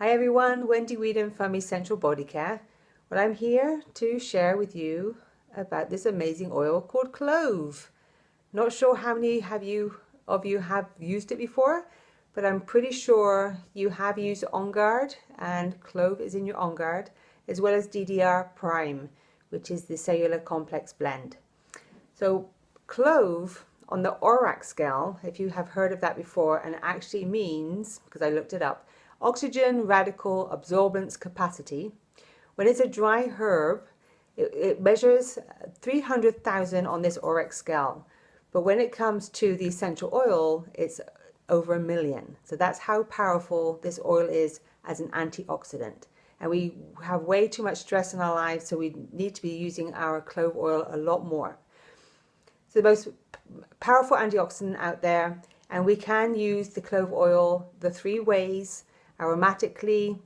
Hi everyone, Wendy Whedon from Essential Body Care. Well, I'm here to share with you about this amazing oil called clove. Not sure how many of you have used it before, but I'm pretty sure you have used On Guard, and clove is in your On Guard, as well as DDR Prime, which is the cellular complex blend. So clove on the ORAC scale, if you have heard of that before, and it actually means, because I looked it up, oxygen radical absorbance capacity. When it's a dry herb, it measures 300,000 on this ORAC scale. But when it comes to the essential oil, it's over 1 million. So that's how powerful this oil is as an antioxidant. And we have way too much stress in our lives, so we need to be using our clove oil a lot more. So the most powerful antioxidant out there, and we can use the clove oil the 3 ways: aromatically,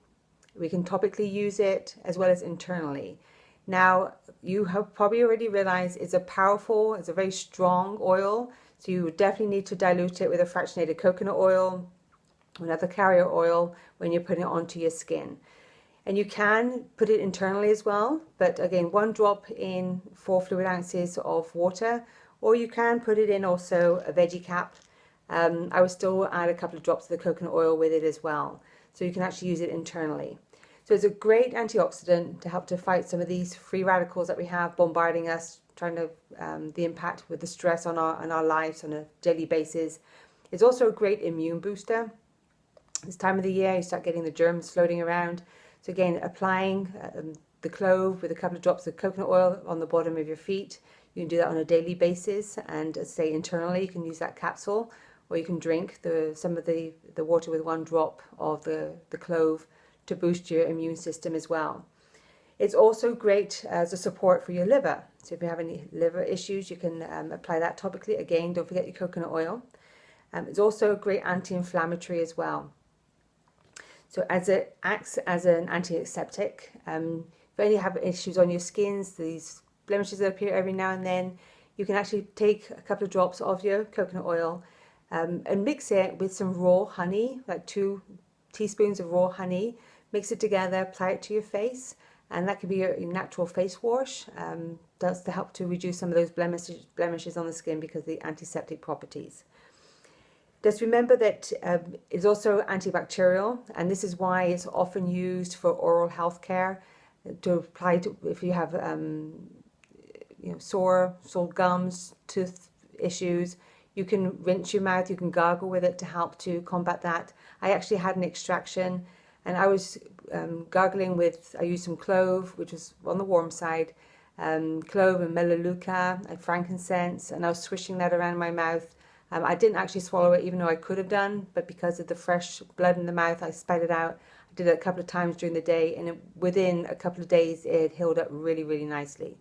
we can topically use it, as well as internally. Now, you have probably already realized it's a very strong oil, so you definitely need to dilute it with a fractionated coconut oil or another carrier oil when you're putting it onto your skin. And you can put it internally as well, but again, 1 drop in 4 fluid ounces of water, or you can put it in also a veggie cap. I would still add a couple of drops of the coconut oil with it as well. So you can actually use it internally. So it's a great antioxidant to help to fight some of these free radicals that we have bombarding us, trying to the impact with the stress on our lives on a daily basis. It's also a great immune booster. This time of the year, you start getting the germs floating around. So again, applying the clove with a couple of drops of coconut oil on the bottom of your feet. You can do that on a daily basis, and say internally, you can use that capsule, or you can drink some of the water with 1 drop of the clove to boost your immune system as well. It's also great as a support for your liver. So if you have any liver issues, you can apply that topically. Again, don't forget your coconut oil. It's also a great anti-inflammatory as well. So as it acts as an antiseptic, if you have issues on your skins, these blemishes that appear every now and then, you can actually take a couple of drops of your coconut oil and mix it with some raw honey, like 2 teaspoons of raw honey. Mix it together, apply it to your face, and that can be your natural face wash. Does to help to reduce some of those blemishes on the skin because of the antiseptic properties. Just remember that it's also antibacterial, and this is why it's often used for oral health care to apply to if you have sore gums, tooth issues. You can rinse your mouth, you can gargle with it to help to combat that. I actually had an extraction, and I was gargling with, I used some clove, which was on the warm side, clove and melaleuca and frankincense, and I was swishing that around my mouth. I didn't actually swallow it, even though I could have done, but because of the fresh blood in the mouth, I spat it out. I did it a couple of times during the day, and within a couple of days, it healed up really, really nicely.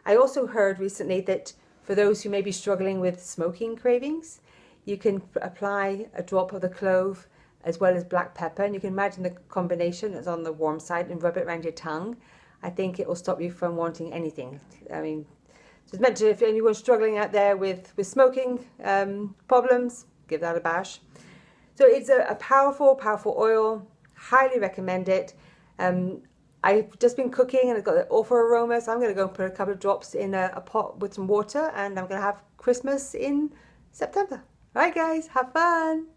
I also heard recently that for those who may be struggling with smoking cravings, you can apply a drop of the clove as well as black pepper, and you can imagine the combination is on the warm side, and rub it around your tongue. I think it will stop you from wanting anything. I mean, it's meant to, if anyone's struggling out there with smoking problems, give that a bash. So it's a powerful, powerful oil. Highly recommend it. I've just been cooking and it's got an awful aroma, so I'm going to go and put a couple of drops in a pot with some water, and I'm going to have Christmas in September. All right, guys, have fun.